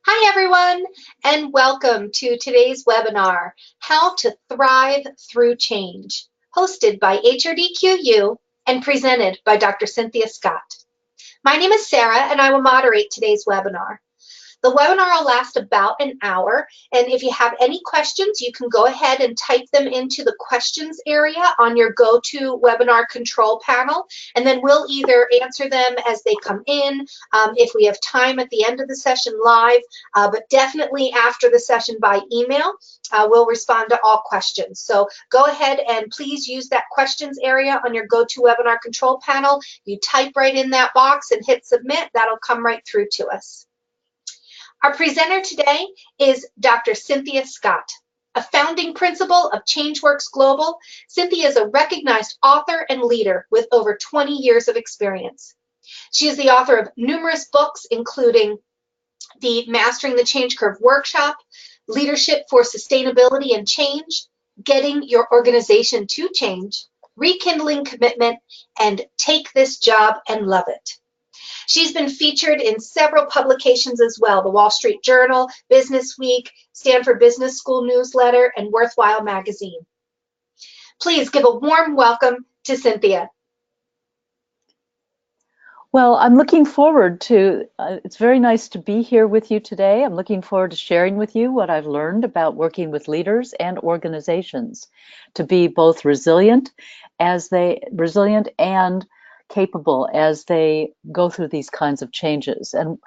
Hi everyone, and welcome to today's webinar, How to Thrive Through Change, hosted by HRDQ-U and presented by Dr. Cynthia Scott. My name is Sarah, and I will moderate today's webinar. The webinar will last about an hour, and if you have any questions, you can go ahead and type them into the questions area on your GoToWebinar control panel, and then we'll either answer them as they come in, if we have time at the end of the session live, but definitely after the session by email, we'll respond to all questions. So go ahead and please use that questions area on your GoToWebinar control panel. You type right in that box and hit submit. That'll come right through to us. Our presenter today is Dr. Cynthia Scott, a founding principal of ChangeWorks Global. Cynthia is a recognized author and leader with over 20 years of experience. She is the author of numerous books, including the Mastering the Change Curve Workshop, Leadership for Sustainability and Change, Getting Your Organization to Change, Rekindling Commitment, and Take This Job and Love It. She's been featured in several publications as well, the Wall Street Journal, Business Week, Stanford Business School Newsletter, and Worthwhile Magazine. Please give a warm welcome to Cynthia. Well, I'm looking forward to, it's very nice to be here with you today. I'm looking forward to sharing with you what I've learned about working with leaders and organizations to be both resilient and capable as they go through these kinds of changes. And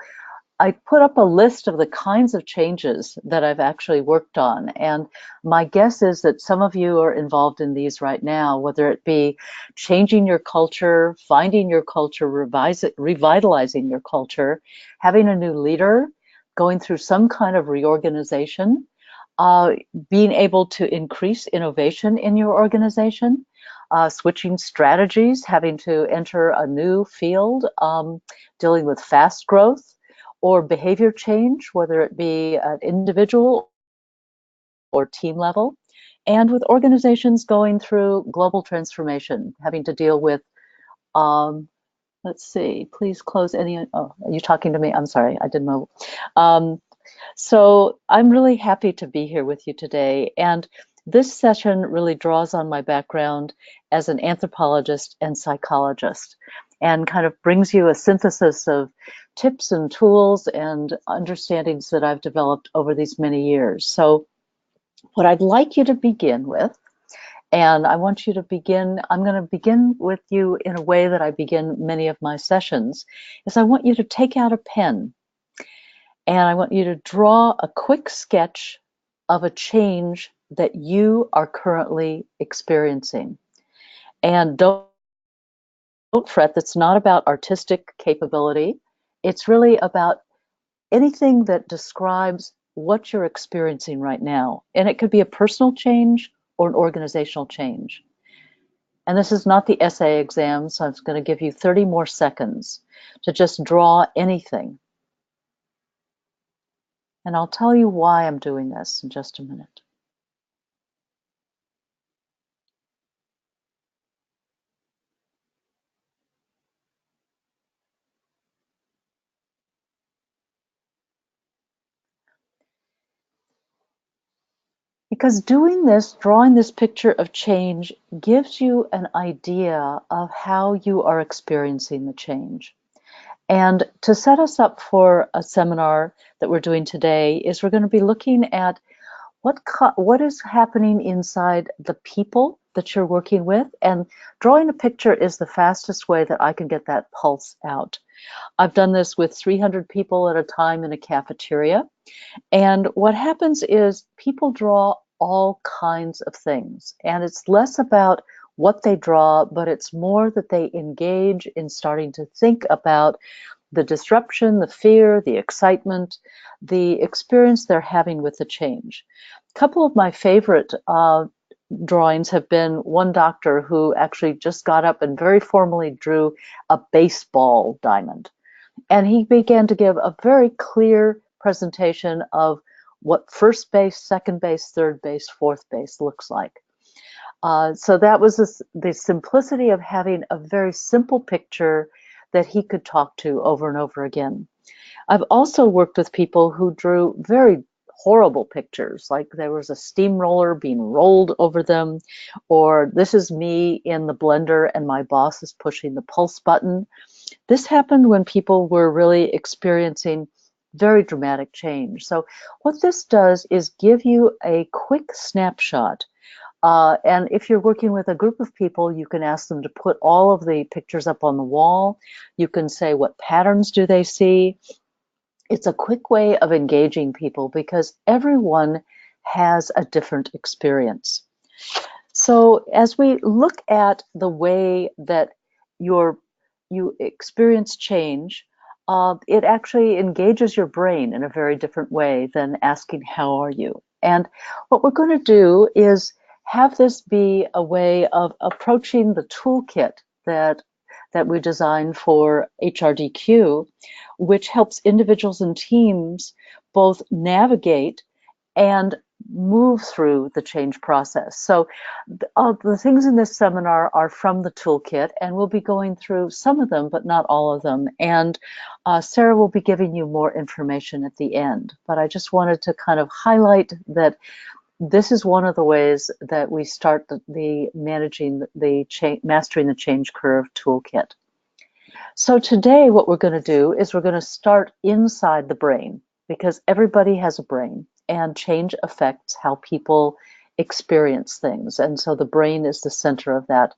I put up a list of the kinds of changes that I've actually worked on. And my guess is that some of you are involved in these right now, whether it be changing your culture, finding your culture, revitalizing your culture, having a new leader, going through some kind of reorganization, being able to increase innovation in your organization, switching strategies, having to enter a new field, dealing with fast growth, or behavior change, whether it be at individual or team level, and with organizations going through global transformation, having to deal with, let's see, please close any, oh, are you talking to me? I'm sorry, I didn't know. So I'm really happy to be here with you today. And this session really draws on my background as an anthropologist and psychologist, and kind of brings you a synthesis of tips and tools and understandings that I've developed over these many years. So what I'd like you to begin with, and I want you to begin, I'm going to begin with you in a way that I begin many of my sessions, is I want you to take out a pen and I want you to draw a quick sketch of a change that you are currently experiencing. And don't fret, that's not about artistic capability. It's really about anything that describes what you're experiencing right now. And it could be a personal change or an organizational change. And this is not the essay exam, so I'm going to give you 30 more seconds to just draw anything. And I'll tell you why I'm doing this in just a minute. Because doing this, drawing this picture of change, gives you an idea of how you are experiencing the change. And to set us up for a seminar that we're doing today is we're going to be looking at what is happening inside the people that you're working with, and drawing a picture is the fastest way that I can get that pulse out. I've done this with 300 people at a time in a cafeteria, and what happens is people draw all kinds of things, and it's less about what they draw, but it's more that they engage in starting to think about the disruption, the fear, the excitement, the experience they're having with the change. A couple of my favorite drawings have been one doctor who actually just got up and very formally drew a baseball diamond. And he began to give a very clear presentation of what first base, second base, third base, fourth base looks like. So that was the simplicity of having a very simple picture that he could talk to over and over again. I've also worked with people who drew very horrible pictures, like there was a steamroller being rolled over them, or this is me in the blender and my boss is pushing the pulse button. This happened when people were really experiencing very dramatic change. So what this does is give you a quick snapshot. And if you're working with a group of people, you can ask them to put all of the pictures up on the wall. You can say, what patterns do they see? It's a quick way of engaging people because everyone has a different experience. So as we look at the way that you experience change, it actually engages your brain in a very different way than asking, how are you? And what we're going to do is have this be a way of approaching the toolkit that we designed for HRDQ, which helps individuals and teams both navigate and move through the change process. So the things in this seminar are from the toolkit, and we'll be going through some of them, but not all of them. And Sarah will be giving you more information at the end. But I just wanted to kind of highlight that this is one of the ways that we start the managing the mastering the change curve toolkit. So today what we're going to do is we're going to start inside the brain, because everybody has a brain and change affects how people experience things. And so the brain is the center of that.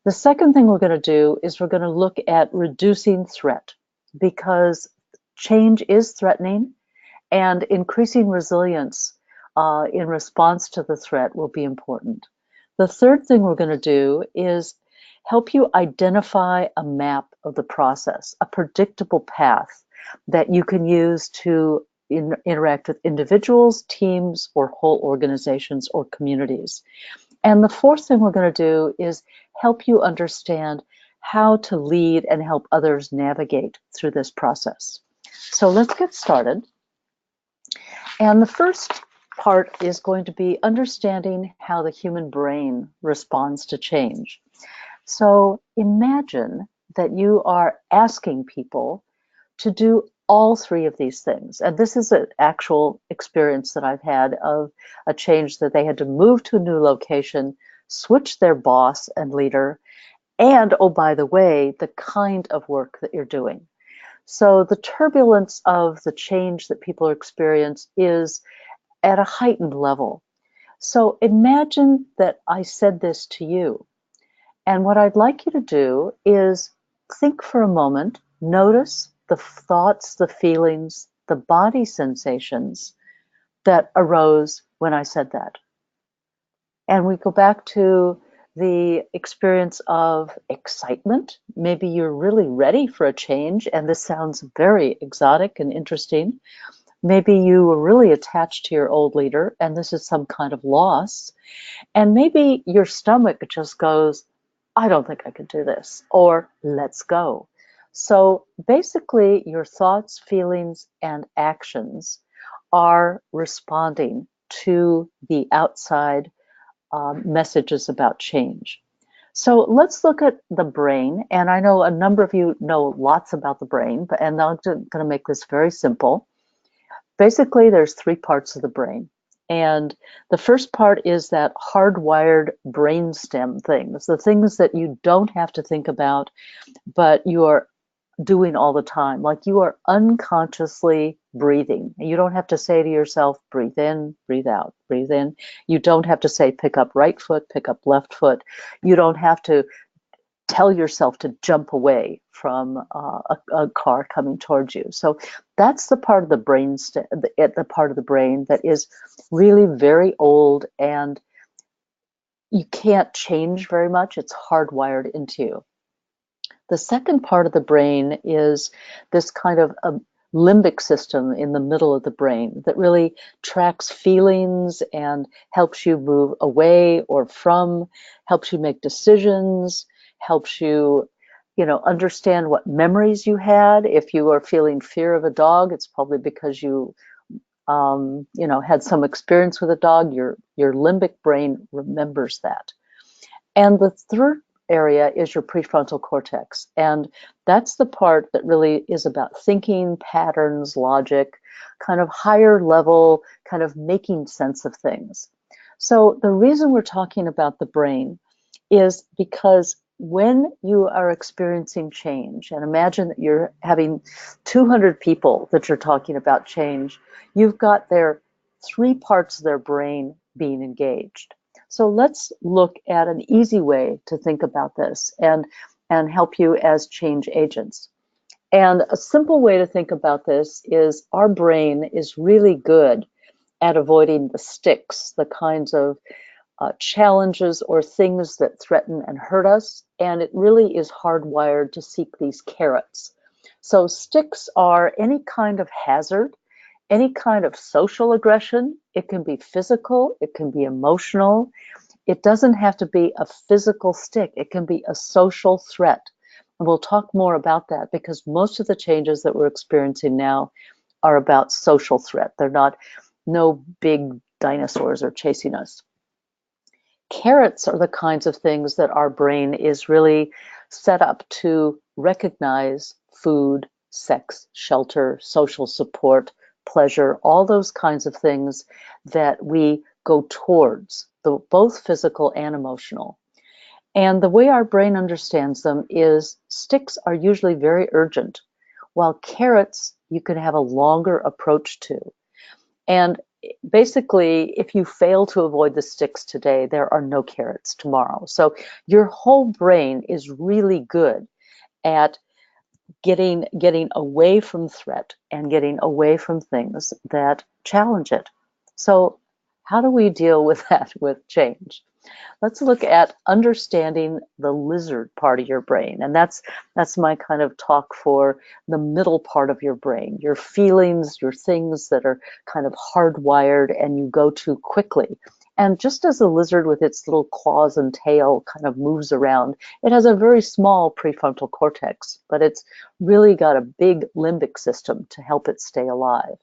The second thing we're going to do is we're going to look at reducing threat, because change is threatening, and increasing resilience in response to the threat will be important. The third thing we're going to do is help you identify a map of the process, a predictable path that you can use to interact with individuals, teams, or whole organizations or communities. And the fourth thing we're going to do is help you understand how to lead and help others navigate through this process. So let's get started. And the first part is going to be understanding how the human brain responds to change. So imagine that you are asking people to do all three of these things. And this is an actual experience that I've had of a change that they had to move to a new location, switch their boss and leader, and, oh, by the way, the kind of work that you're doing. So the turbulence of the change that people experience is at a heightened level. So imagine that I said this to you. And what I'd like you to do is think for a moment, notice the thoughts, the feelings, the body sensations that arose when I said that. And we go back to the experience of excitement. Maybe you're really ready for a change, and this sounds very exotic and interesting. Maybe you were really attached to your old leader, and this is some kind of loss. And maybe your stomach just goes, I don't think I could do this, or let's go. So basically, your thoughts, feelings, and actions are responding to the outside messages about change. So let's look at the brain. And I know a number of you know lots about the brain, and I'm going to make this very simple. Basically, there's three parts of the brain. And the first part is that hardwired brainstem things, the things that you don't have to think about, but you are doing all the time. Like you are unconsciously breathing. You don't have to say to yourself, breathe in, breathe out, breathe in. You don't have to say, pick up right foot, pick up left foot. You don't have to tell yourself to jump away from a car coming towards you. So that's the part of the brain, the part of the brain that is really very old, and you can't change very much. It's hardwired into you. The second part of the brain is this kind of a limbic system in the middle of the brain that really tracks feelings and helps you move away or from, helps you make decisions, helps you, understand what memories you had. If you are feeling fear of a dog, it's probably because you, had some experience with a dog. Your limbic brain remembers that. And the third area is your prefrontal cortex, and that's the part that really is about thinking, patterns, logic, kind of higher level, kind of making sense of things. So the reason we're talking about the brain is because when you are experiencing change, and imagine that you're having 200 people that you're talking about change, you've got their 3 parts of their brain being engaged. So let's look at an easy way to think about this and help you as change agents. And a simple way to think about this is our brain is really good at avoiding the sticks, the kinds of challenges or things that threaten and hurt us, and it really is hardwired to seek these carrots. So sticks are any kind of hazard, any kind of social aggression. It can be physical, it can be emotional. It doesn't have to be a physical stick. It can be a social threat. And we'll talk more about that because most of the changes that we're experiencing now are about social threat. They're not, no big dinosaurs are chasing us. Carrots are the kinds of things that our brain is really set up to recognize: food, sex, shelter, social support, pleasure, all those kinds of things that we go towards, both physical and emotional. And the way our brain understands them is sticks are usually very urgent, while carrots you can have a longer approach to. And basically, if you fail to avoid the sticks today, there are no carrots tomorrow. So your whole brain is really good at getting away from threat and getting away from things that challenge it. So how do we deal with that with change? Let's look at understanding the lizard part of your brain. And that's my kind of talk for the middle part of your brain, your feelings, your things that are kind of hardwired and you go to quickly. And just as a lizard with its little claws and tail kind of moves around, it has a very small prefrontal cortex, but it's really got a big limbic system to help it stay alive.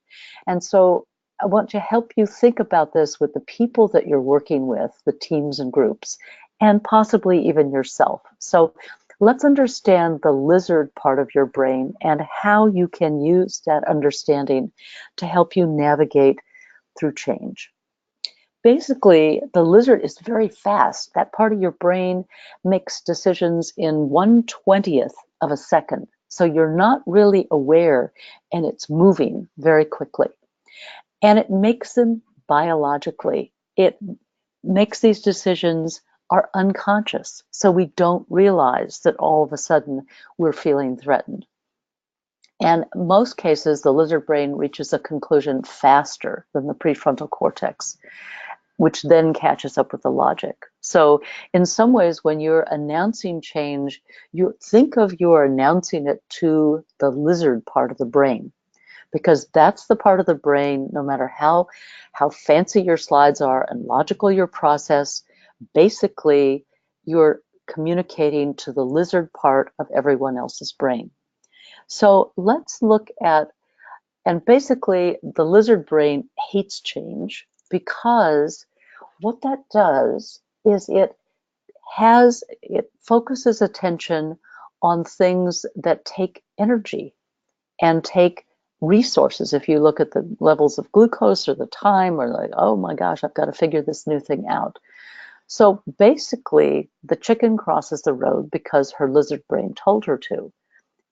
And so I want to help you think about this with the people that you're working with, the teams and groups, and possibly even yourself. So let's understand the lizard part of your brain and how you can use that understanding to help you navigate through change. Basically, the lizard is very fast. That part of your brain makes decisions in 1/20th of a second. So you're not really aware, and it's moving very quickly. And it makes them biologically. It makes these decisions are unconscious, so we don't realize that all of a sudden we're feeling threatened. And in most cases, the lizard brain reaches a conclusion faster than the prefrontal cortex, which then catches up with the logic. So in some ways, when you're announcing change, you think of you're announcing it to the lizard part of the brain, because that's the part of the brain, no matter how fancy your slides are and logical your process, basically you're communicating to the lizard part of everyone else's brain. So let's look at, and basically the lizard brain hates change because what that does is it focuses attention on things that take energy and take resources. If you look at the levels of glucose or the time, or like, oh my gosh, I've got to figure this new thing out. So basically, the chicken crosses the road because her lizard brain told her to.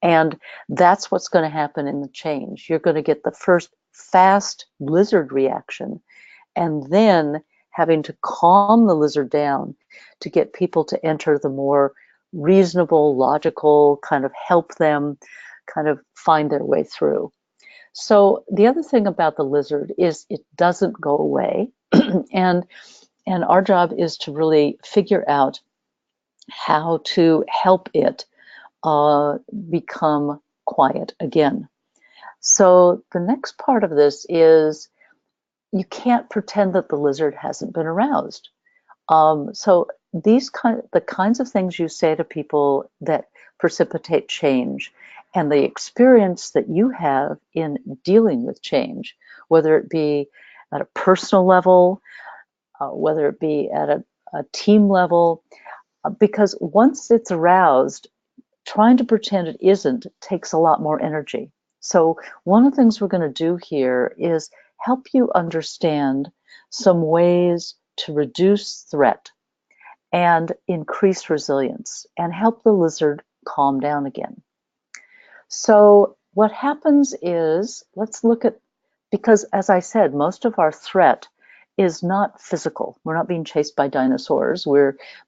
And that's what's going to happen in the change. You're going to get the first fast lizard reaction, and then having to calm the lizard down to get people to enter the more reasonable, logical, kind of help them kind of find their way through. So the other thing about the lizard is it doesn't go away. and our job is to really figure out how to help it become quiet again. So the next part of this is you can't pretend that the lizard hasn't been aroused. So the kinds of things you say to people that precipitate change, and the experience that you have in dealing with change, whether it be at a personal level, whether it be at a team level, because once it's aroused, trying to pretend it isn't takes a lot more energy. So one of the things we're going to do here is help you understand some ways to reduce threat and increase resilience and help the lizard calm down again. So what happens is, let's look at, because as I said, most of our threat is not physical. We're not being chased by dinosaurs.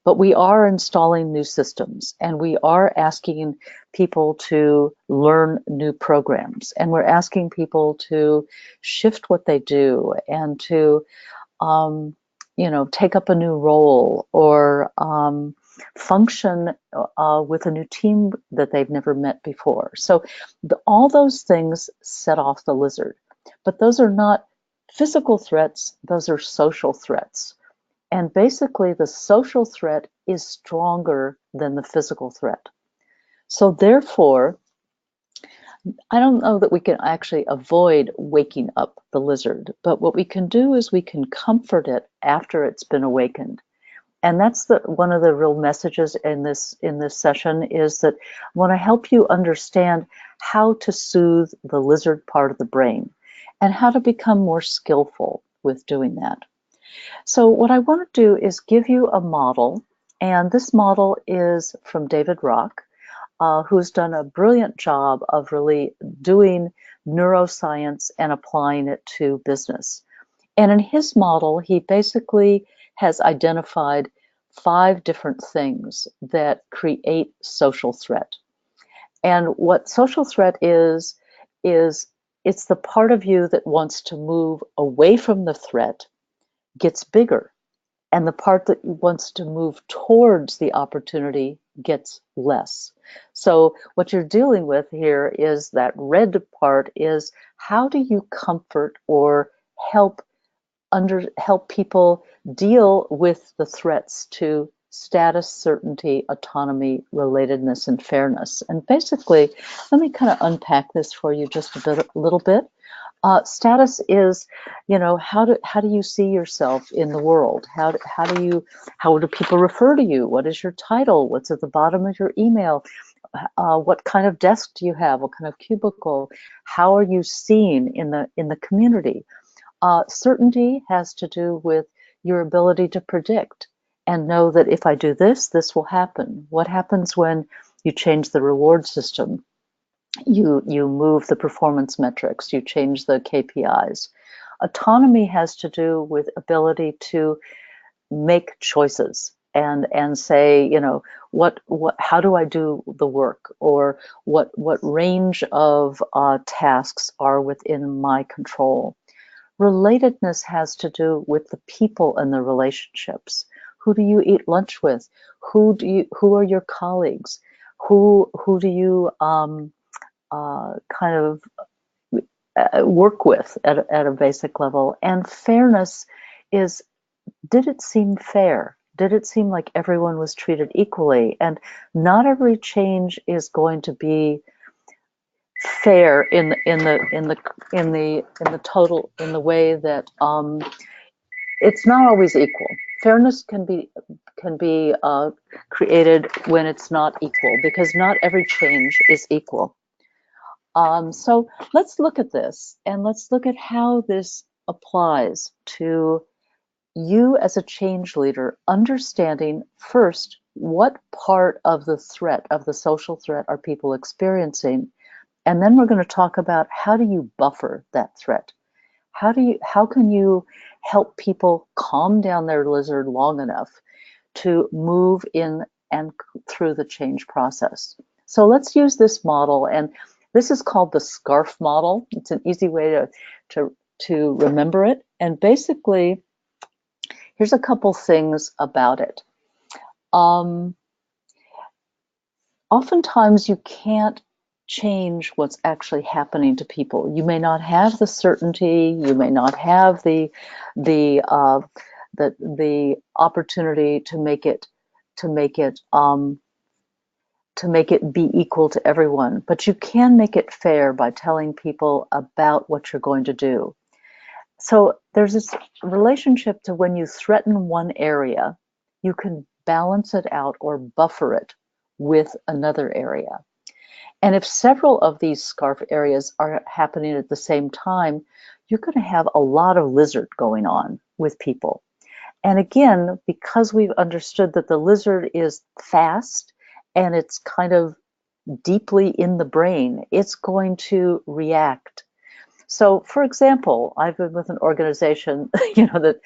But we are installing new systems, and we are asking people to learn new programs, and we're asking people to shift what they do and to, take up a new role or function with a new team that they've never met before. So all those things set off the lizard, but those are not physical threats, those are social threats. And basically the social threat is stronger than the physical threat. So therefore, I don't know that we can actually avoid waking up the lizard, but what we can do is we can comfort it after it's been awakened. And that's one of the real messages in this session, is that I want to help you understand how to soothe the lizard part of the brain and how to become more skillful with doing that. So what I want to do is give you a model, and this model is from David Rock, who's done a brilliant job of really doing neuroscience and applying it to business. And in his model, he basically has identified 5 different things that create social threat. And what social threat is it's the part of you that wants to move away from the threat gets bigger, and the part that wants to move towards the opportunity gets less. So what you're dealing with here is that red part is, how do you comfort or help people deal with the threats to status, certainty, autonomy, relatedness, and fairness. And basically, let me kind of unpack this for you just a little bit. Status is, how do you see yourself in the world? How do people refer to you? What is your title? What's at the bottom of your email? What kind of desk do you have? What kind of cubicle? How are you seen in the community? Certainty has to do with your ability to predict and know that if I do this, this will happen. What happens when you change the reward system? You move the performance metrics, you change the KPIs. Autonomy has to do with ability to make choices and say, how do I do the work, or what range of tasks are within my control. Relatedness has to do with the people and the relationships. Who do you eat lunch with? Who are your colleagues? Who do you kind of work with at a basic level? And fairness is, did it seem fair? Did it seem like everyone was treated equally? And not every change is going to be fair in the total, in the way that it's not always equal. Fairness can be created when it's not equal, because not every change is equal. So let's look at this, and let's look at how this applies to you as a change leader, understanding first what part of the threat, of the social threat, are people experiencing. And then we're going to talk about, how do you buffer that threat? How can you help people calm down their lizard long enough to move in and through the change process? So let's use this model, and this is called the SCARF model. It's an easy way to remember it. And basically, here's a couple things about it. Oftentimes you can't change what's actually happening to people. You may not have the certainty, you may not have the opportunity to make it be equal to everyone, but you can make it fair by telling people about what you're going to do. So there's this relationship to, when you threaten one area, you can balance it out or buffer it with another area. And if several of these scarf areas are happening at the same time, you're going to have a lot of lizard going on with people. And again, because we've understood that the lizard is fast and it's kind of deeply in the brain, it's going to react. So, for example, I've been with an organization, that,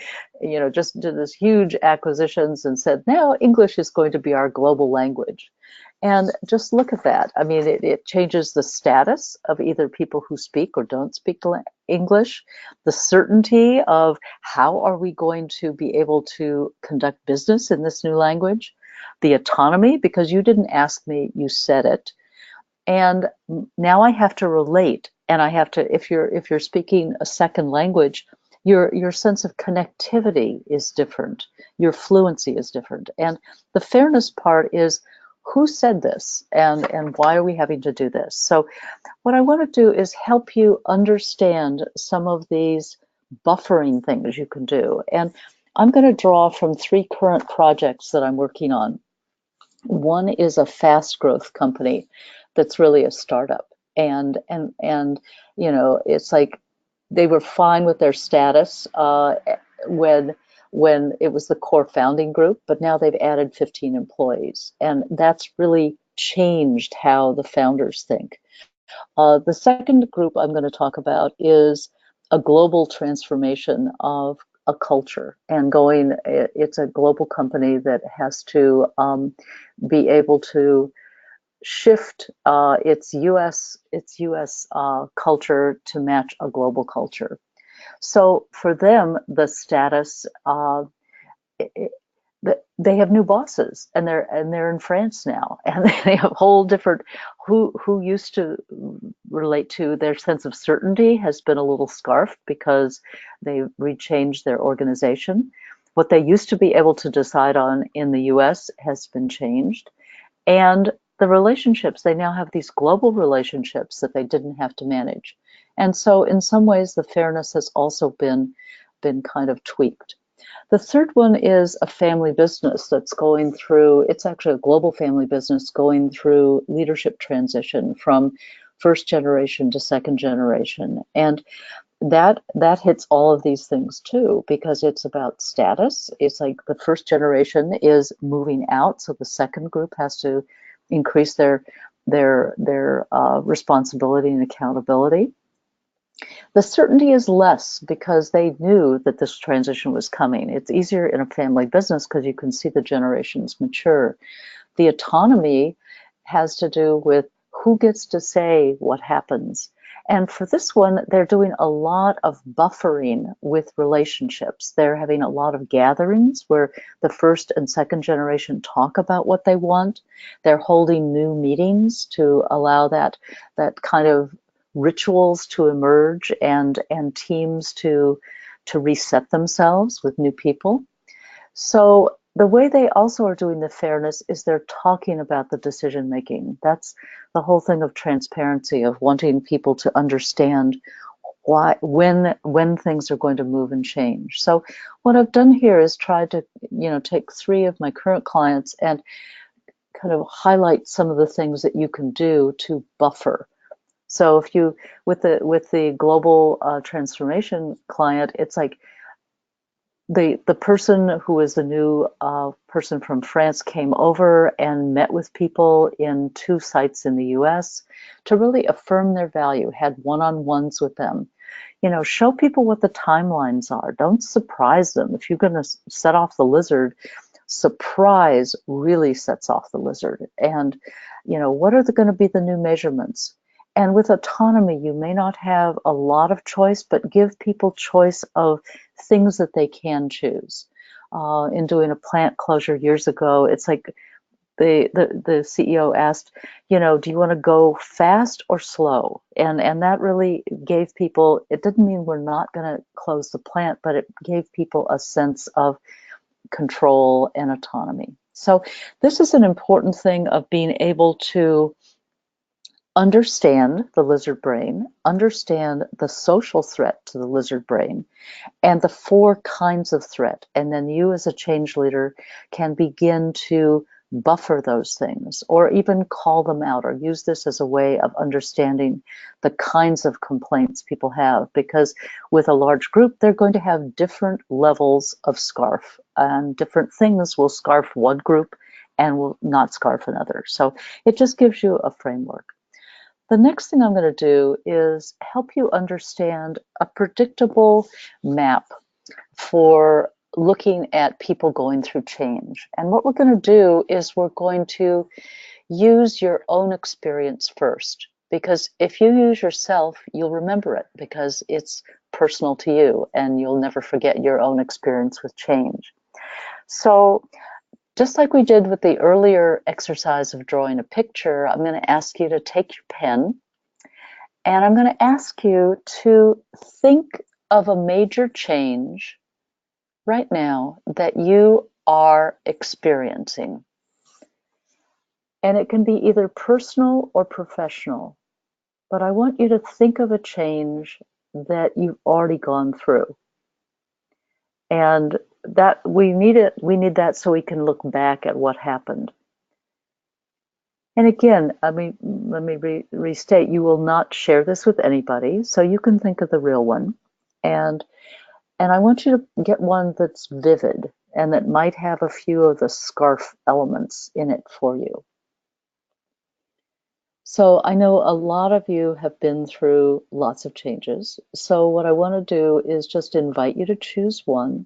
just did this huge acquisitions and said, now English is going to be our global language. And just look at that. I mean, it changes the status of either people who speak or don't speak English, the certainty of how are we going to be able to conduct business in this new language, the autonomy, because you didn't ask me, you said it. And now I have to relate, and I have to, if you're speaking a second language, your sense of connectivity is different, your fluency is different. And the fairness part is, who said this, and why are we having to do this? So what I want to do is help you understand some of these buffering things you can do. And I'm going to draw from 3 current projects that I'm working on. One is a fast growth company that's really a startup, and it's like they were fine with their status when it was the core founding group, but now they've added 15 employees, and that's really changed how the founders think. The second group I'm going to talk about is a global transformation of a culture, and it's a global company that has to be able to shift its U.S. Culture to match a global culture. So for them, the status, they have new bosses, and they're in France now, and they have whole different who used to relate to their sense of certainty has been a little scarfed because they rechanged their organization. What they used to be able to decide on in the US has been changed, and the relationships, they now have these global relationships that they didn't have to manage. And so in some ways the fairness has also been kind of tweaked. The third one is a family business that's going through, it's actually a global family business going through leadership transition from first generation to second generation. And that hits all of these things too, because it's about status. It's like the first generation is moving out, so the second group has to increase their responsibility and accountability. The certainty is less because they knew that this transition was coming. It's easier in a family business because you can see the generations mature. The autonomy has to do with who gets to say what happens. And for this one, they're doing a lot of buffering with relationships. They're having a lot of gatherings where the first and second generation talk about what they want. They're holding new meetings to allow that kind of rituals to emerge and teams to reset themselves with new people. So the way they also are doing the fairness is they're talking about the decision making. That's the whole thing of transparency, of wanting people to understand why, when things are going to move and change. So what I've done here is try to, take 3 of my current clients and kind of highlight some of the things that you can do to buffer. So if you, with the global transformation client, it's like the person who is the new person from France came over and met with people in 2 sites in the US to really affirm their value, had one-on-ones with them. Show people what the timelines are. Don't surprise them. If you're going to set off the lizard, surprise really sets off the lizard. And, what are going to be the new measurements? And with autonomy, you may not have a lot of choice, but give people choice of things that they can choose. In doing a plant closure years ago, it's like the CEO asked, do you want to go fast or slow? And that really gave people, it didn't mean we're not going to close the plant, but it gave people a sense of control and autonomy. So this is an important thing of being able to understand the lizard brain, understand the social threat to the lizard brain, and the 4 kinds of threat. And then you as a change leader can begin to buffer those things or even call them out or use this as a way of understanding the kinds of complaints people have. Because with a large group, they're going to have different levels of scarf, and different things will scarf one group and will not scarf another. So it just gives you a framework. The next thing I'm going to do is help you understand a predictable map for looking at people going through change. And what we're going to do is we're going to use your own experience first, because if you use yourself, you'll remember it because it's personal to you and you'll never forget your own experience with change. So just like we did with the earlier exercise of drawing a picture, I'm going to ask you to take your pen and I'm going to ask you to think of a major change right now that you are experiencing. And it can be either personal or professional, but I want you to think of a change that you've already gone through. And that we need that so we can look back at what happened. And again, I mean, let me restate, you will not share this with anybody, so you can think of the real one. And I want you to get one that's vivid and that might have a few of the scarf elements in it for you. So I know a lot of you have been through lots of changes. So what I want to do is just invite you to choose one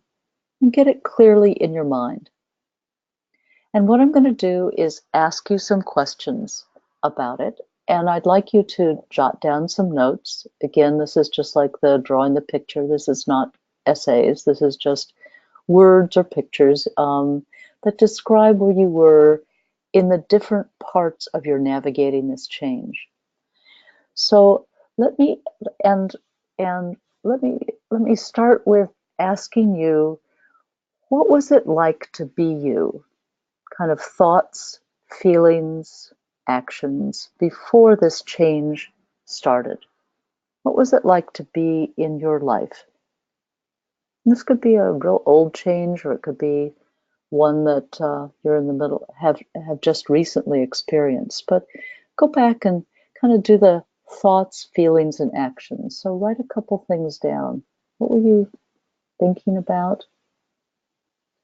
and get it clearly in your mind. And what I'm going to do is ask you some questions about it. And I'd like you to jot down some notes. Again, this is just like the drawing the picture. This is not essays. This is just words or pictures that describe where you were in the different parts of your navigating this change. So let me let me start with asking you, what was it like to be you? Kind of thoughts, feelings, actions before this change started. What was it like to be in your life? And this could be a real old change, or it could be one that you're in the middle, have just recently experienced. But go back and kind of do the thoughts, feelings, and actions. So write a couple things down. What were you thinking about,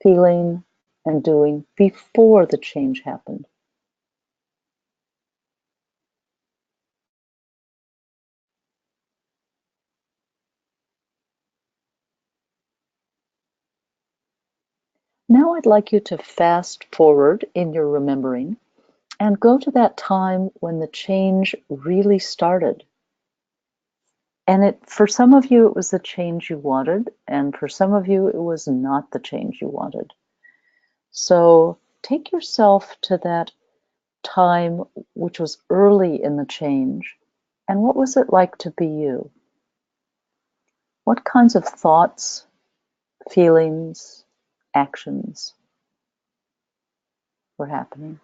feeling, and doing before the change happened? Now I'd like you to fast forward in your remembering and go to that time when the change really started. And for some of you, it was the change you wanted, and for some of you, it was not the change you wanted. So take yourself to that time which was early in the change, and what was it like to be you? What kinds of thoughts, feelings, actions were happening?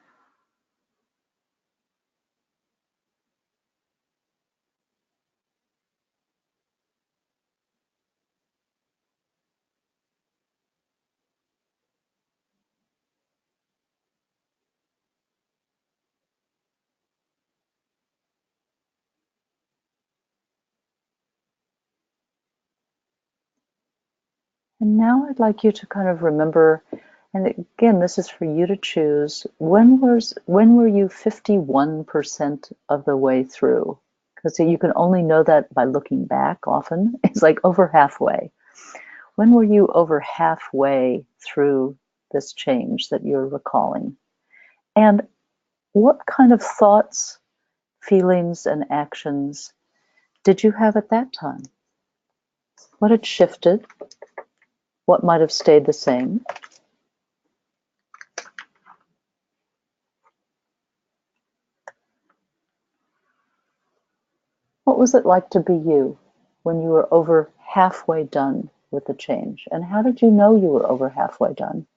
And now I'd like you to kind of remember, and again, this is for you to choose, when were you 51% of the way through? Because you can only know that by looking back often. It's like over halfway. When were you over halfway through this change that you're recalling? And what kind of thoughts, feelings, and actions did you have at that time? What had shifted? What might have stayed the same? What was it like to be you when you were over halfway done with the change? And how did you know you were over halfway done?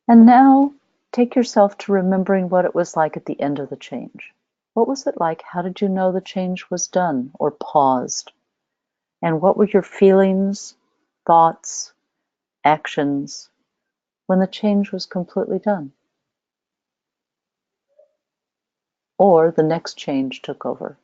And now take yourself to remembering what it was like at the end of the change. What was it like? How did you know the change was done or paused? And what were your feelings, thoughts, actions when the change was completely done? Or the next change took over.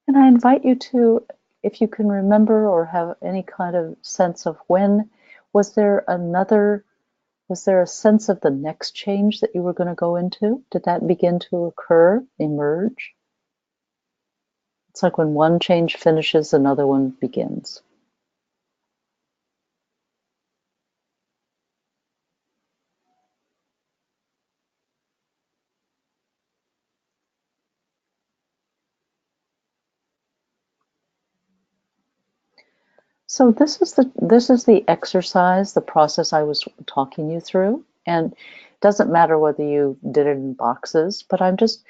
And I invite you to, if you can remember or have any kind of sense of when, was there a sense of the next change that you were going to go into? Did that begin to occur, emerge? It's like when one change finishes, another one begins. So this is the exercise, the process I was talking you through, and it doesn't matter whether you did it in boxes, but I'm just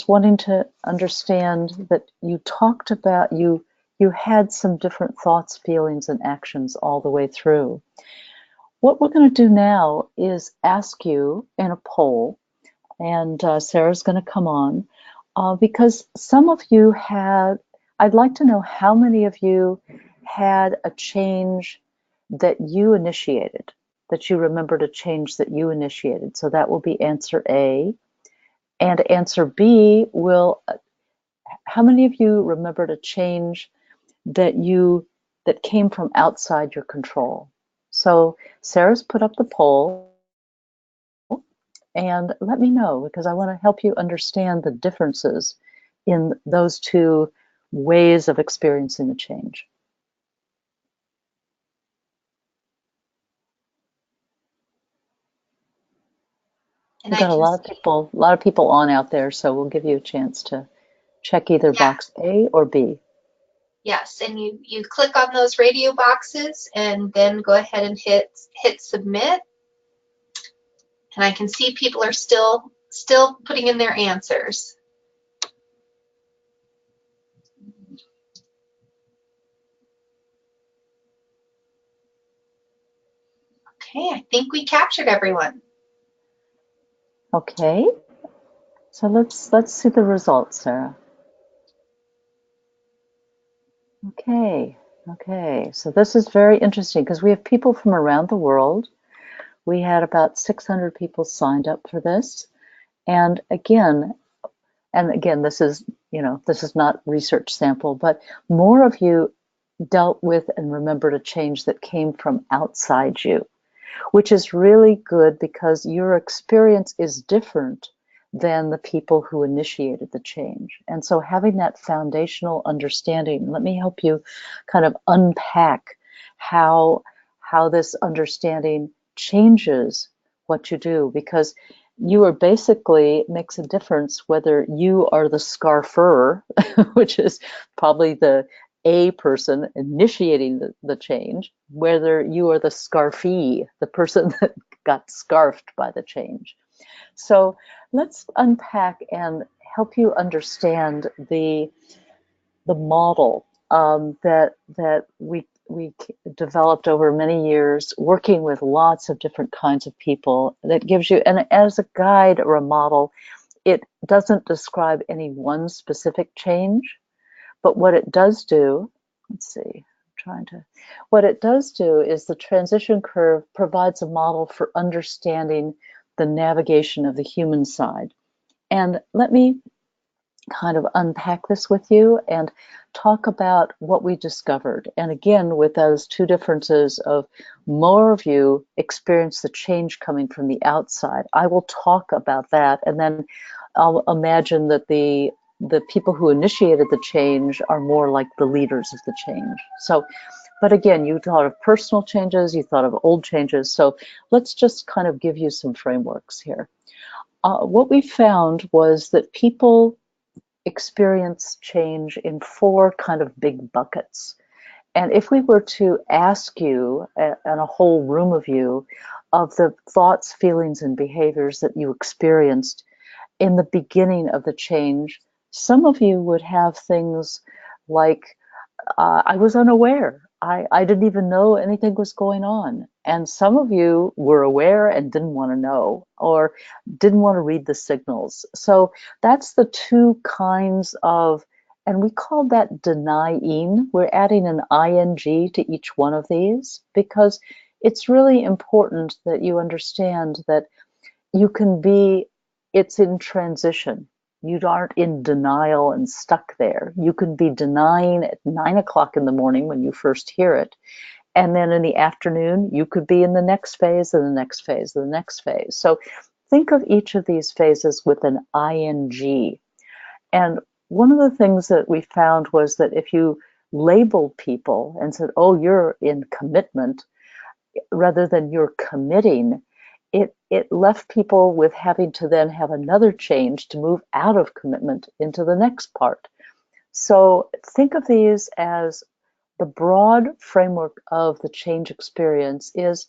wanting to understand that you talked about you had some different thoughts, feelings, and actions all the way through. What we're going to do now is ask you in a poll, and Sarah's going to come on, because some of you had, I'd like to know how many of you had a change that you initiated, that you remembered a change that you initiated. So that will be answer A. And answer B will, how many of you remembered a change that came from outside your control? So Sarah's put up the poll, and let me know, because I want to help you understand the differences in those two ways of experiencing the change. And We've I got a can lot see, of people on out there, so we'll give you a chance to check either yeah, box A or B. yes. And you click on those radio boxes and then go ahead and hit submit. And I can see people are still putting in their answers. Okay, I think we captured everyone. Okay, so let's see the results, Sarah. Okay, so this is very interesting because we have people from around the world. We had about 600 people signed up for this. And again, this is, this is not research sample, but more of you dealt with and remembered a change that came from outside you, which is really good because your experience is different than the people who initiated the change. And so having that foundational understanding, let me help you kind of unpack how this understanding changes what you do, because you are basically, it makes a difference whether you are the scarfer, which is probably the A person initiating the change, whether you are the scarfee, the person that got scarfed by the change. So let's unpack and help you understand the model that we developed over many years, working with lots of different kinds of people, that gives you, and as a guide or a model, it doesn't describe any one specific change, but what it does do, let's see, what it does do is the transition curve provides a model for understanding the navigation of the human side. And let me kind of unpack this with you and talk about what we discovered. And again, with those two differences of more of you experience the change coming from the outside. I will talk about that, and then I'll imagine that the people who initiated the change are more like the leaders of the change. So, but again, you thought of personal changes, you thought of old changes. So let's just kind of give you some frameworks here. What we found was that people experience change in four kind of big buckets. And if we were to ask you, and a whole room of you, of the thoughts, feelings, and behaviors that you experienced in the beginning of the change, some of you would have things like, I was unaware. I didn't even know anything was going on. And some of you were aware and didn't want to know or didn't want to read the signals. So that's the two kinds of, and we call that denying. We're adding an ing to each one of these because it's really important that you understand that you can be, it's in transition. You aren't in denial and stuck there. You can be denying at 9 o'clock in the morning when you first hear it. And then in the afternoon, you could be in the next phase and the next phase and the next phase. So think of each of these phases with an ing. And one of the things that we found was that if you labeled people and said, oh, you're in commitment, rather than you're committing, it left people with having to then have another change to move out of commitment into the next part. So think of these as the broad framework of the change experience is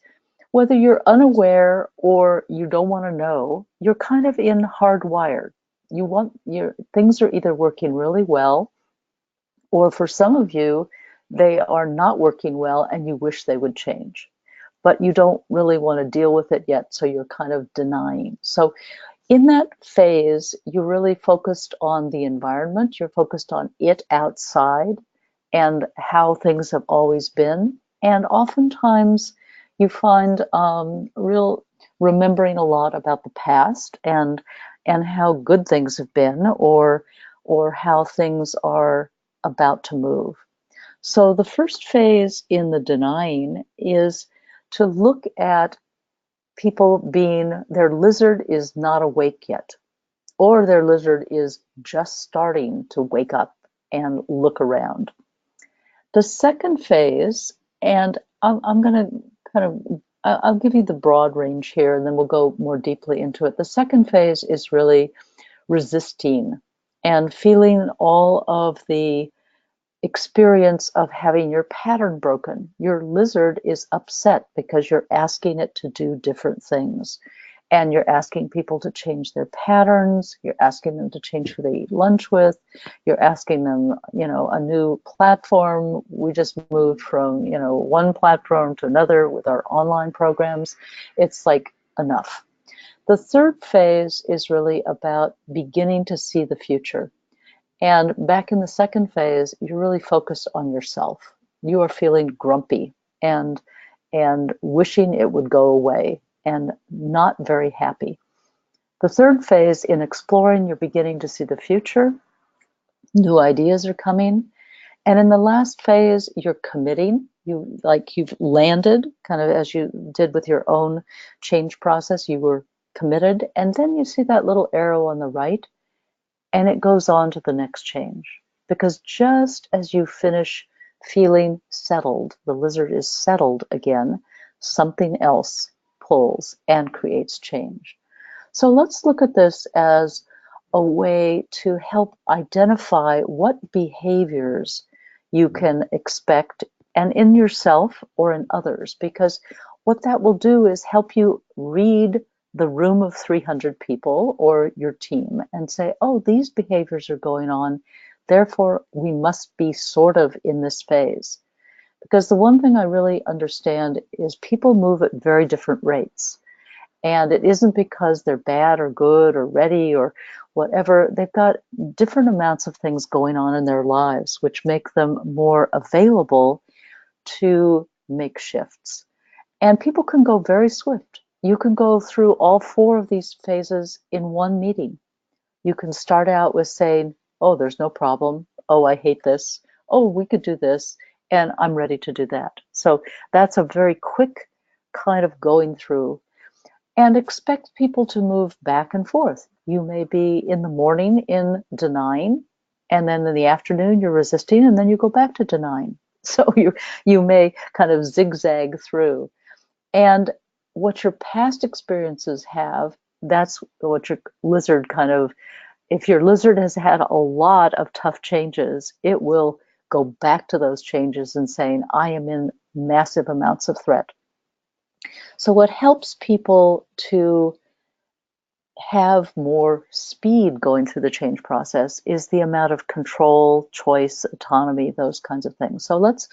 whether you're unaware or you don't want to know, you're kind of in hardwired. You want your things are either working really well, or for some of you, they are not working well and you wish they would change. But you don't really want to deal with it yet, so you're kind of denying. So in that phase, you're really focused on the environment, you're focused on it outside and how things have always been. And oftentimes you find real remembering a lot about the past and how good things have been or how things are about to move. So the first phase in the denying is to look at people being, their lizard is not awake yet, or their lizard is just starting to wake up and look around. The second phase, and I'm going to kind of, I'll give you the broad range here and then we'll go more deeply into it. The second phase is really resisting and feeling all of the experience of having your pattern broken. Your lizard is upset because you're asking it to do different things. And you're asking people to change their patterns. You're asking them to change who they eat lunch with. You're asking them, a new platform. We just moved from, one platform to another with our online programs. It's like enough. The third phase is really about beginning to see the future. And back in the second phase, you're really focused on yourself. You are feeling grumpy and wishing it would go away and not very happy. The third phase, in exploring, you're beginning to see the future. New ideas are coming. And in the last phase, you're committing. You've landed, kind of as you did with your own change process. You were committed. And then you see that little arrow on the right, and it goes on to the next change. Because just as you finish feeling settled, the lizard is settled again, something else pulls and creates change. So let's look at this as a way to help identify what behaviors you can expect, and in yourself or in others, because what that will do is help you read the room of 300 people or your team and say, oh, these behaviors are going on, therefore we must be sort of in this phase. Because the one thing I really understand is people move at very different rates. And it isn't because they're bad or good or ready or whatever. They've got different amounts of things going on in their lives, which make them more available to make shifts. And people can go very swift. You can go through all four of these phases in one meeting. You can start out with saying, oh, there's no problem. Oh, I hate this. Oh, we could do this. And I'm ready to do that. So that's a very quick kind of going through. And expect people to move back and forth. You may be in the morning in denying, and then in the afternoon you're resisting, and then you go back to denying. So you may kind of zigzag through. And what your past experiences have, that's what your lizard kind of if your lizard has had a lot of tough changes, it will go back to those changes and saying, I am in massive amounts of threat. So what helps people to have more speed going through the change process is the amount of control, choice, autonomy, those kinds of things. So let's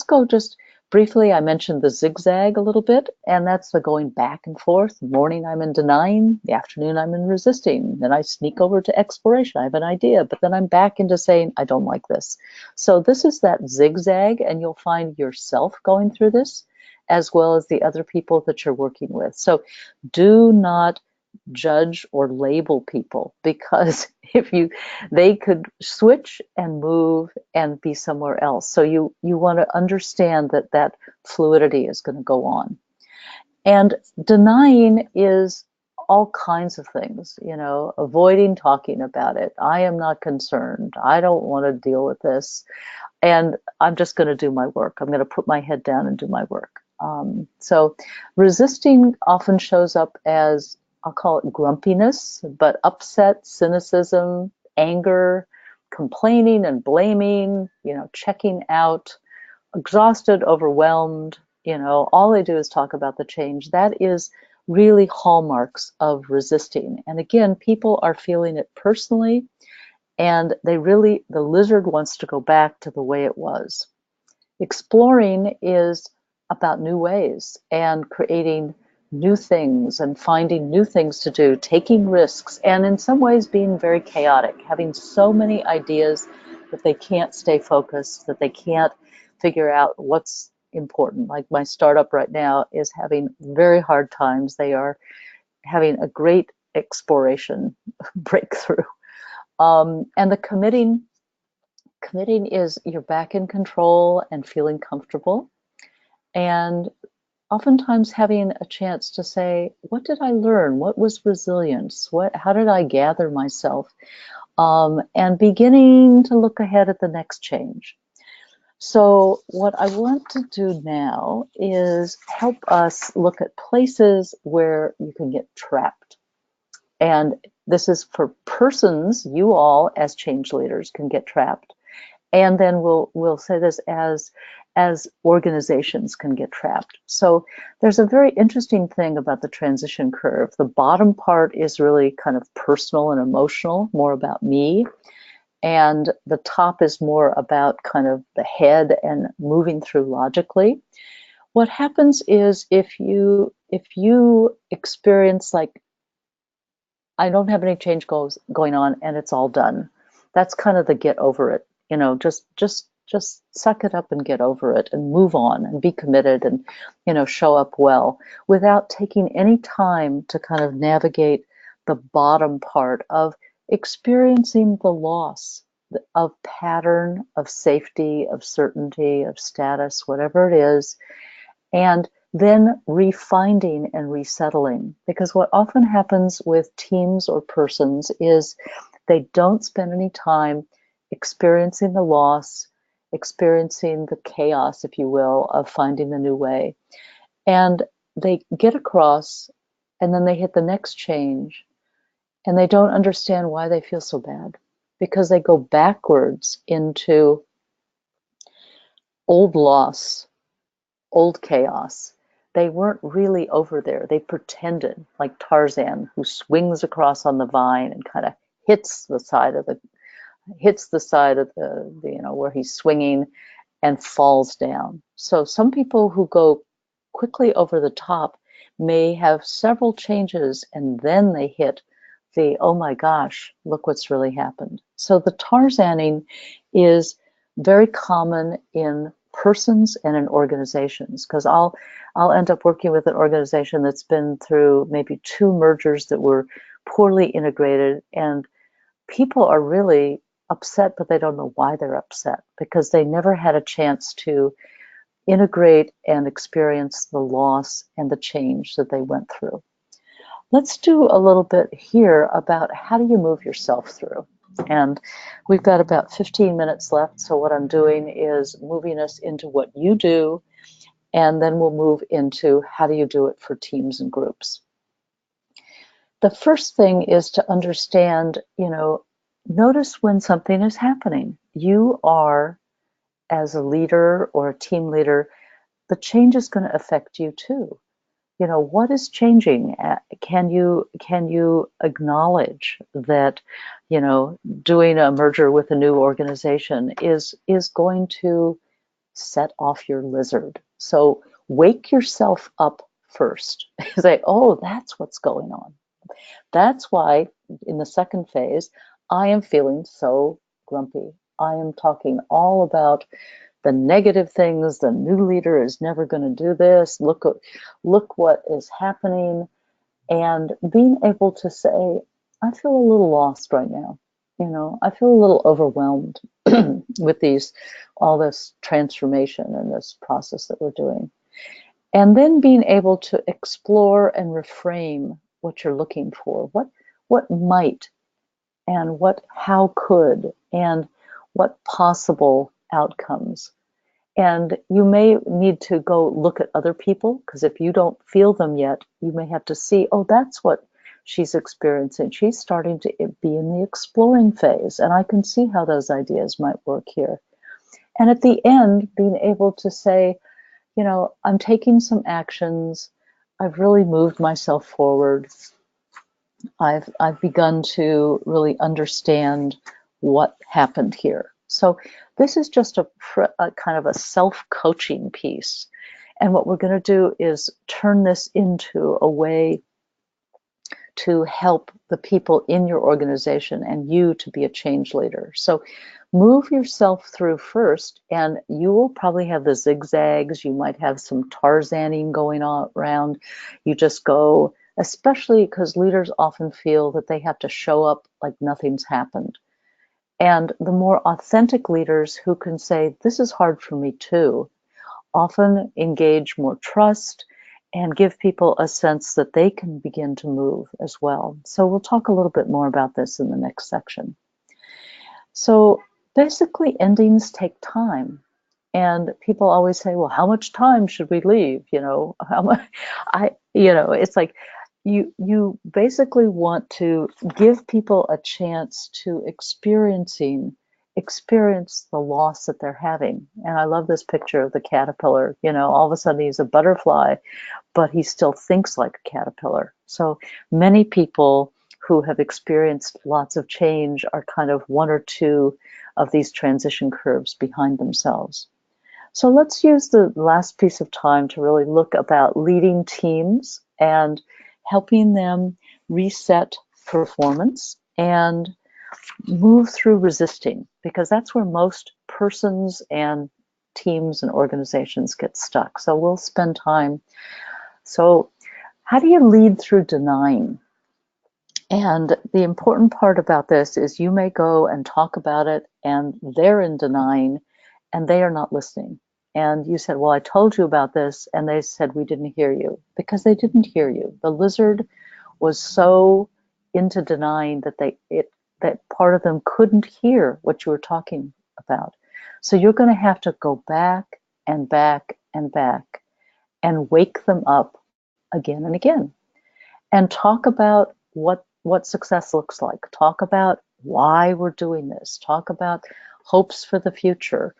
go just briefly. I mentioned the zigzag a little bit, and that's the going back and forth. The morning I'm in denying, the afternoon I'm in resisting. Then I sneak over to exploration. I have an idea, but then I'm back into saying, I don't like this. So this is that zigzag, and you'll find yourself going through this as well as the other people that you're working with. So do not judge or label people, because they could switch and move and be somewhere else. So you want to understand that fluidity is going to go on. And denying is all kinds of things, avoiding talking about it. I am not concerned. I don't want to deal with this. And I'm just going to do my work. I'm going to put my head down and do my work. So resisting often shows up as, I'll call it grumpiness, but upset, cynicism, anger, complaining and blaming, checking out, exhausted, overwhelmed, all they do is talk about the change. That is really hallmarks of resisting. And again, people are feeling it personally, and the lizard wants to go back to the way it was. Exploring is about new ways and creating new things and finding new things to do, taking risks, and in some ways being very chaotic, having so many ideas that they can't stay focused, that they can't figure out what's important. Like my startup right now is having very hard times. They are having a great exploration breakthrough. And the committing is you're back in control and feeling comfortable. And oftentimes having a chance to say, what did I learn? What was resilience? How did I gather myself? And beginning to look ahead at the next change. So what I want to do now is help us look at places where you can get trapped. And this is for persons, you all as change leaders can get trapped. And then we'll say this as organizations can get trapped. So there's a very interesting thing about the transition curve. The bottom part is really kind of personal and emotional, more about me. And the top is more about kind of the head and moving through logically. What happens is if you experience like, I don't have any change goals going on and it's all done, that's kind of the get over it. Just suck it up and get over it and move on and be committed and, show up well without taking any time to kind of navigate the bottom part of experiencing the loss of pattern, of safety, of certainty, of status, whatever it is, and then refinding and resettling. Because what often happens with teams or persons is they don't spend any time experiencing the loss, experiencing the chaos, if you will, of finding the new way. And they get across, and then they hit the next change, and they don't understand why they feel so bad, because they go backwards into old loss, old chaos. They weren't really over there. They pretended, like Tarzan, who swings across on the vine and kind of hits the side of the where he's swinging and falls down. So some people who go quickly over the top may have several changes and then they hit the, oh my gosh, look what's really happened. So the Tarzaning is very common in persons and in organizations, because I'll end up working with an organization that's been through maybe 2 mergers that were poorly integrated, and people are really upset, but they don't know why they're upset, because they never had a chance to integrate and experience the loss and the change that they went through. Let's do a little bit here about how do you move yourself through. And we've got about 15 minutes left, so what I'm doing is moving us into what you do, and then we'll move into how do you do it for teams and groups. the first thing is to understand, notice when something is happening. You are, as a leader or a team leader, the change is going to affect you too. What is changing? Can you acknowledge that, doing a merger with a new organization is going to set off your lizard? So wake yourself up first. Say, oh, that's what's going on. That's why in the second phase, I am feeling so grumpy. I am talking all about the negative things. The new leader is never going to do this. Look what is happening. And being able to say, I feel a little lost right now. I feel a little overwhelmed with all this transformation and this process that we're doing. And then being able to explore and reframe what you're looking for. What might, and how could, and what possible outcomes. And you may need to go look at other people, because if you don't feel them yet, you may have to see, oh, that's what she's experiencing. She's starting to be in the exploring phase, and I can see how those ideas might work here. And at the end, being able to say, I'm taking some actions. I've really moved myself forward. I've begun to really understand what happened here. So this is just a kind of a self-coaching piece. And what we're going to do is turn this into a way to help the people in your organization and you to be a change leader. So move yourself through first, and you will probably have the zigzags. You might have some Tarzaning going on around. You just go, especially because leaders often feel that they have to show up like nothing's happened. And the more authentic leaders who can say, this is hard for me too, often engage more trust and give people a sense that they can begin to move as well. So we'll talk a little bit more about this in the next section. So basically, endings take time. And people always say, well, how much time should we leave? How much? It's like you basically want to give people a chance to experience the loss that they're having. And I love this picture of the caterpillar. All of a sudden he's a butterfly, but he still thinks like a caterpillar. So many people who have experienced lots of change are kind of one or two of these transition curves behind themselves. So let's use the last piece of time to really look about leading teams and helping them reset performance and move through resisting, because that's where most persons and teams and organizations get stuck. So we'll spend time. So how do you lead through denying? And the important part about this is you may go and talk about it and they're in denying and they are not listening. And you said, well, I told you about this. And they said, we didn't hear you, because they didn't hear you. The lizard was so into denying that that part of them couldn't hear what you were talking about. So you're going to have to go back and back and back and wake them up again and again, and talk about what success looks like. Talk about why we're doing this. Talk about hopes for the future,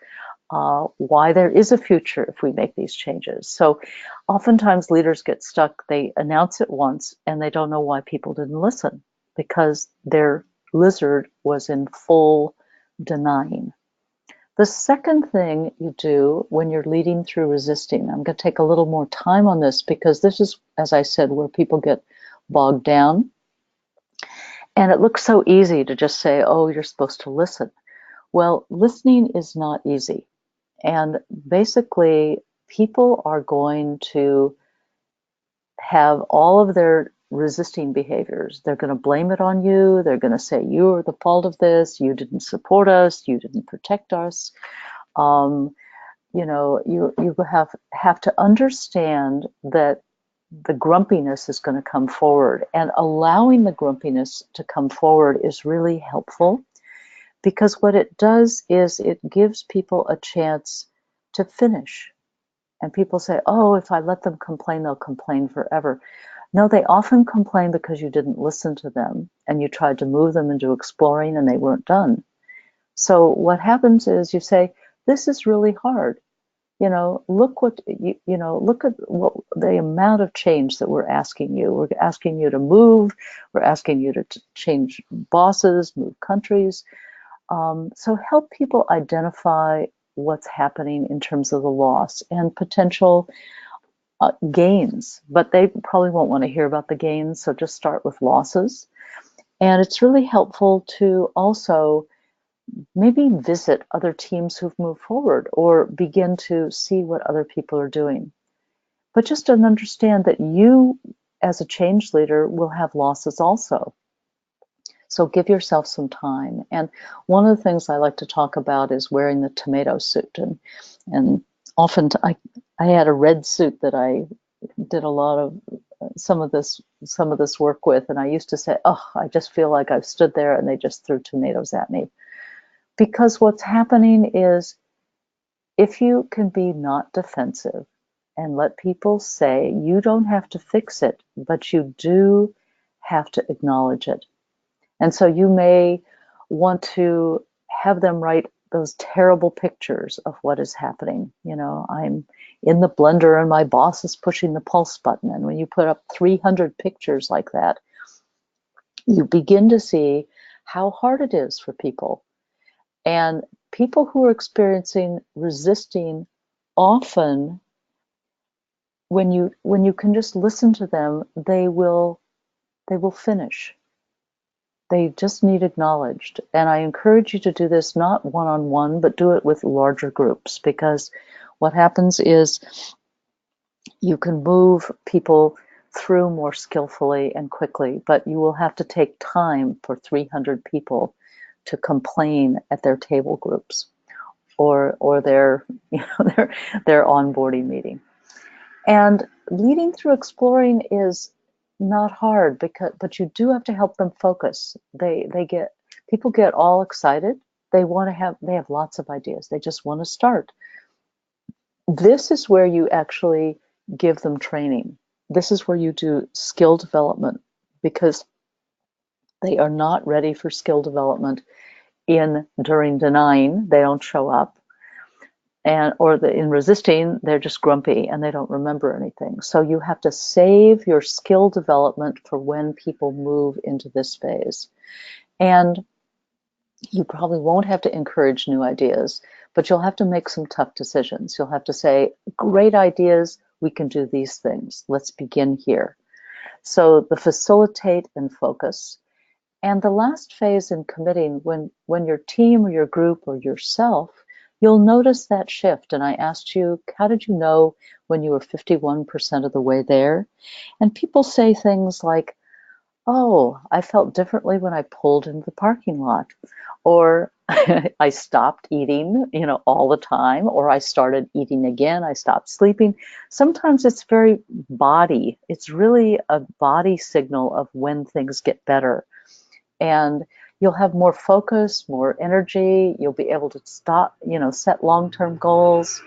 why there is a future if we make these changes. So oftentimes leaders get stuck. They announce it once and they don't know why people didn't listen, because their lizard was in full denying. The second thing you do when you're leading through resisting, I'm going to take a little more time on this because this is, as I said, where people get bogged down. And it looks so easy to just say, oh, you're supposed to listen. Well, listening is not easy. And basically, people are going to have all of their resisting behaviors. They're going to blame it on you. They're going to say, you're the fault of this. You didn't support us. You didn't protect us. You have to understand that the grumpiness is going to come forward, and allowing the grumpiness to come forward is really helpful, because what it does is it gives people a chance to finish. And people say, oh, if I let them complain, they'll complain forever. No, they often complain because you didn't listen to them and you tried to move them into exploring and they weren't done. So what happens is you say, this is really hard. Look look at what the amount of change that we're asking you. We're asking you to move. We're asking you to change bosses, move countries. So help people identify what's happening in terms of the loss and potential gains, but they probably won't want to hear about the gains, so just start with losses. And it's really helpful to also maybe visit other teams who've moved forward or begin to see what other people are doing. But just to understand that you, as a change leader, will have losses also. So give yourself some time. And one of the things I like to talk about is wearing the tomato suit. And often I had a red suit that I did a lot of some of this work with, and I used to say, oh, I just feel like I've stood there and they just threw tomatoes at me. Because what's happening is, if you can be not defensive and let people say, you don't have to fix it, but you do have to acknowledge it. And so you may want to have them write those terrible pictures of what is happening. I'm in the blender and my boss is pushing the pulse button. And when you put up 300 pictures like that, you begin to see how hard it is for people. And people who are experiencing resisting, often when you can just listen to them, they will finish. They just need acknowledged. And I encourage you to do this not one-on-one, but do it with larger groups, because what happens is you can move people through more skillfully and quickly, but you will have to take time for 300 people to complain at their table groups or their their onboarding meeting. And leading through exploring is not hard, but you do have to help them focus. People get all excited. They have lots of ideas. They just want to start. This is where you actually give them training. This is where you do skill development, because they are not ready for skill development during denying. They don't show up. In resisting, they're just grumpy and they don't remember anything. So you have to save your skill development for when people move into this phase. And you probably won't have to encourage new ideas, but you'll have to make some tough decisions. You'll have to say, great ideas, we can do these things. Let's begin here. So the facilitate and focus. And the last phase in committing, when your team or your group or yourself, you'll notice that shift. And I asked you, how did you know when you were 51% of the way there? And people say things like, oh, I felt differently when I pulled into the parking lot, or I stopped eating, all the time, or I started eating again, I stopped sleeping. Sometimes it's very body. It's really a body signal of when things get better. And you'll have more focus, more energy. You'll be able to set long-term goals.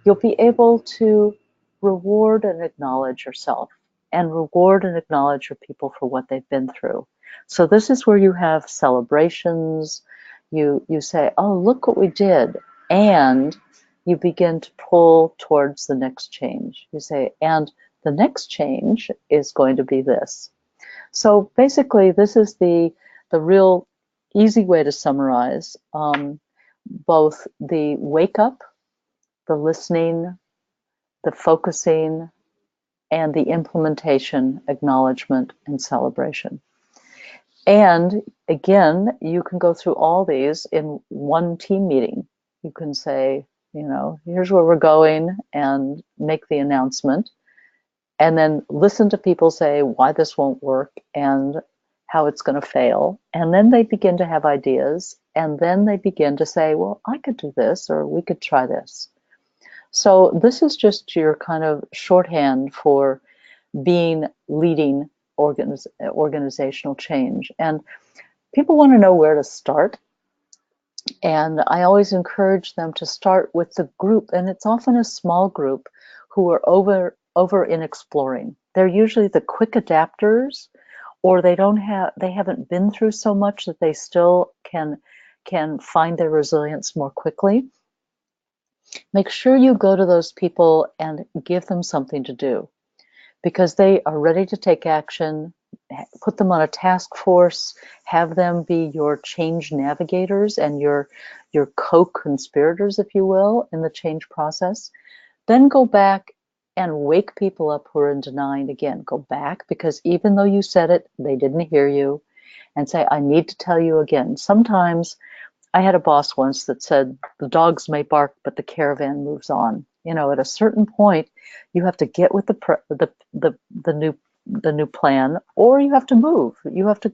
You'll be able to reward and acknowledge yourself, and reward and acknowledge your people for what they've been through. So this is where you have celebrations. You say, oh, look what we did. And you begin to pull towards the next change. You say, and the next change is going to be this. So basically, this is the real easy way to summarize both the wake up, the listening, the focusing, and the implementation, acknowledgement, and celebration. And again, you can go through all these in one team meeting. You can say, here's where we're going, and make the announcement. And then listen to people say why this won't work and how it's going to fail. And then they begin to have ideas. And then they begin to say, well, I could do this, or we could try this. So this is just your kind of shorthand for leading organizational change. And people want to know where to start. And I always encourage them to start with the group. And it's often a small group who are over in exploring. They're usually the quick adapters, or they haven't been through so much that they still can find their resilience more quickly. Make sure you go to those people and give them something to do, because they are ready to take action. Put them on a task force, have them be your change navigators and your co-conspirators, if you will, in the change process. Then go back and wake people up who are in denying again. Go back, because even though you said it, they didn't hear you, and say, I need to tell you again. Sometimes I had a boss once that said, the dogs may bark, but the caravan moves on. You know, at a certain point, you have to get with the new plan, or you have to move. You have to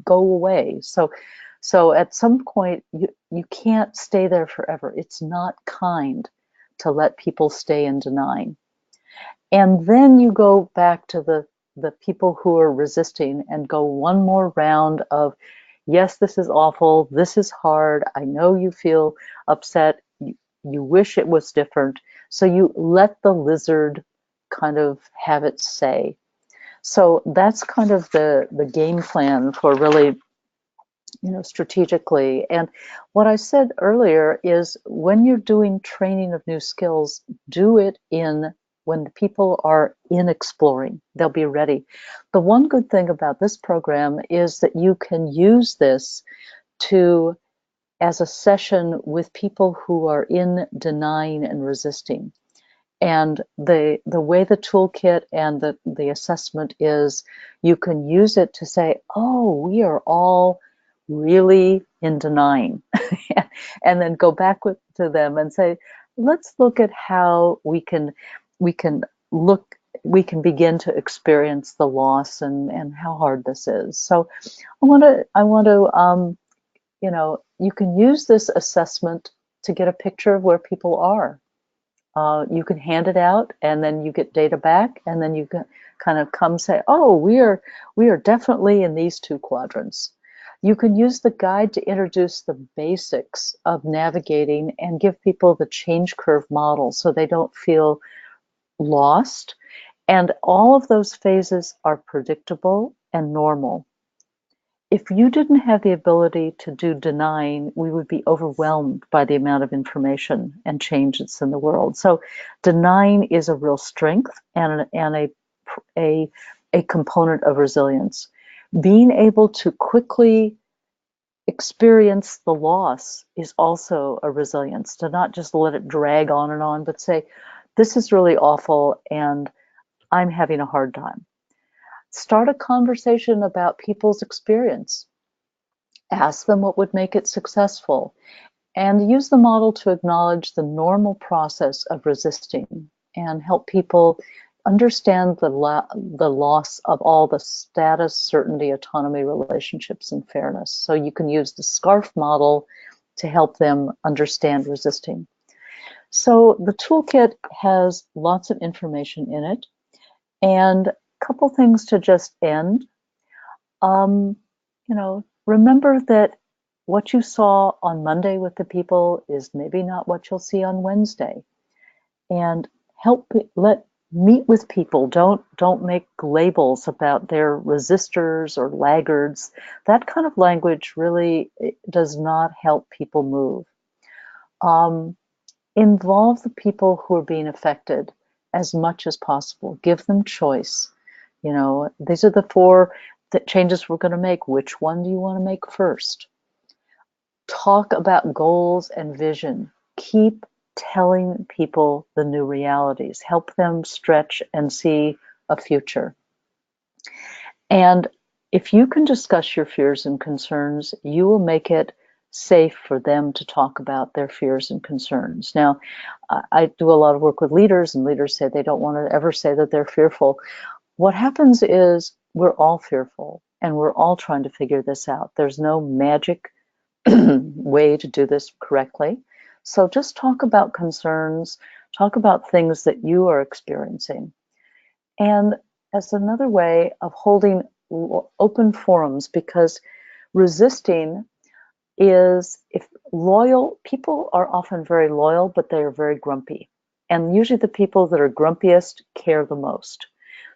go away. So at some point, you can't stay there forever. It's not kind to let people stay in denying. And then you go back to the people who are resisting and go one more round of, yes, this is awful, this is hard, I know you feel upset, you wish it was different. So you let the lizard kind of have its say. So that's kind of the game plan for really, strategically. And what I said earlier is, when you're doing training of new skills, do it when the people are in exploring. They'll be ready. The one good thing about this program is that you can use this as a session with people who are in denying and resisting. And the way the toolkit and the assessment is, you can use it to say, oh, we are all really in denying. And then go back to them and say, let's look at how we can begin to experience the loss and how hard this is. So I want to you can use this assessment to get a picture of where people are. You can hand it out, and then you get data back, and then you can kind of come say, oh, we are definitely in these two quadrants. You can use the guide to introduce the basics of navigating and give people the change curve model so they don't feel lost. And all of those phases are predictable and normal. If you didn't have the ability to do denying, we would be overwhelmed by the amount of information and change that's in the world. So denying is a real strength and a component of resilience. Being able to quickly experience the loss is also a resilience, to not just let it drag on, but say, this is really awful and I'm having a hard time. Start a conversation about people's experience. Ask them what would make it successful, and use the model to acknowledge the normal process of resisting and help people understand the loss of all the status, certainty, autonomy, relationships, and fairness. So you can use the SCARF model to help them understand resisting. So the toolkit has lots of information in it, and a couple things to just end. Remember that what you saw on Monday with the people is maybe not what you'll see on Wednesday. And meet with people. Don't make labels about their resistors or laggards. That kind of language really does not help people move. Involve the people who are being affected as much as possible. Give them choice. These are the 4 changes we're going to make. Which one do you want to make first? Talk about goals and vision. Keep telling people the new realities. Help them stretch and see a future. And if you can discuss your fears and concerns, you will make it safe for them to talk about their fears and concerns. Now, I do a lot of work with leaders, and leaders say they don't want to ever say that they're fearful. What happens is, we're all fearful, and we're all trying to figure this out. There's no magic way to do this correctly. So just talk about concerns, talk about things that you are experiencing. And as another way of holding open forums, because resisting is, if loyal, people are often very loyal, but they are very grumpy. And usually the people that are grumpiest care the most.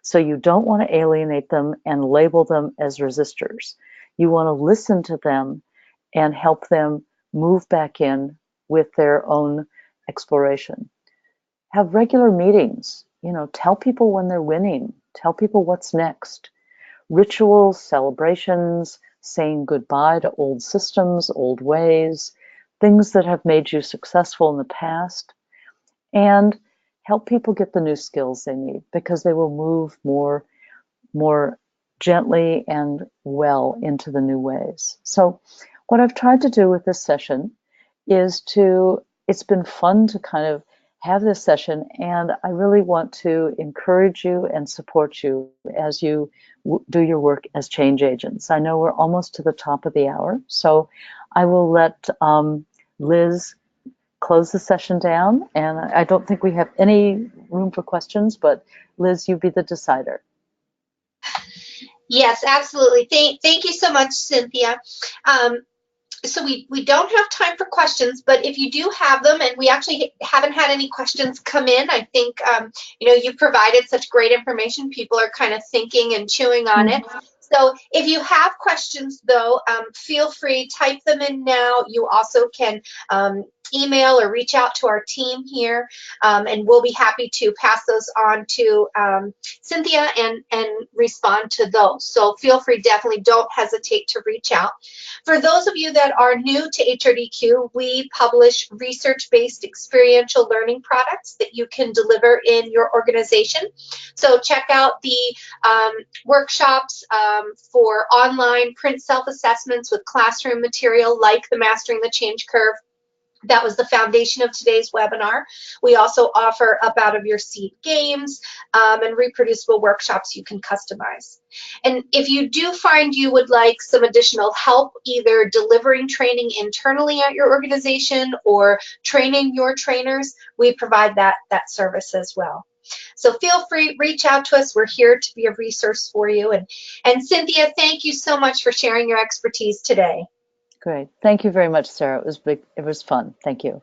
So you don't want to alienate them and label them as resistors. You want to listen to them and help them move back in with their own exploration. Have regular meetings. Tell people when they're winning. Tell people what's next. Rituals, celebrations, saying goodbye to old systems, old ways, things that have made you successful in the past, and help people get the new skills they need, because they will move more gently and well into the new ways. So what I've tried to do with this session is it's been fun to kind of have this session, and I really want to encourage you and support you as you do your work as change agents. I know we're almost to the top of the hour, so I will let Liz close the session down, and I don't think we have any room for questions, but Liz, you be the decider. Yes, absolutely. Thank you so much, Cynthia. So we don't have time for questions, but if you do have them, and we actually haven't had any questions come in, I think, you provided such great information. People are kind of thinking and chewing on it. So if you have questions, though, feel free, type them in now. You also can email or reach out to our team here, and we'll be happy to pass those on to Cynthia and respond to those. So feel free, definitely don't hesitate to reach out. For those of you that are new to HRDQ, we publish research-based experiential learning products that you can deliver in your organization. So check out the workshops for online print self-assessments with classroom material like the Mastering the Change Curve. That was the foundation of today's webinar. We also offer up out of your seat games and reproducible workshops you can customize. And if you do find you would like some additional help, either delivering training internally at your organization or training your trainers, we provide that service as well. So feel free, reach out to us. We're here to be a resource for you. And Cynthia, thank you so much for sharing your expertise today. Great. Thank you very much, Sarah. It was fun. Thank you.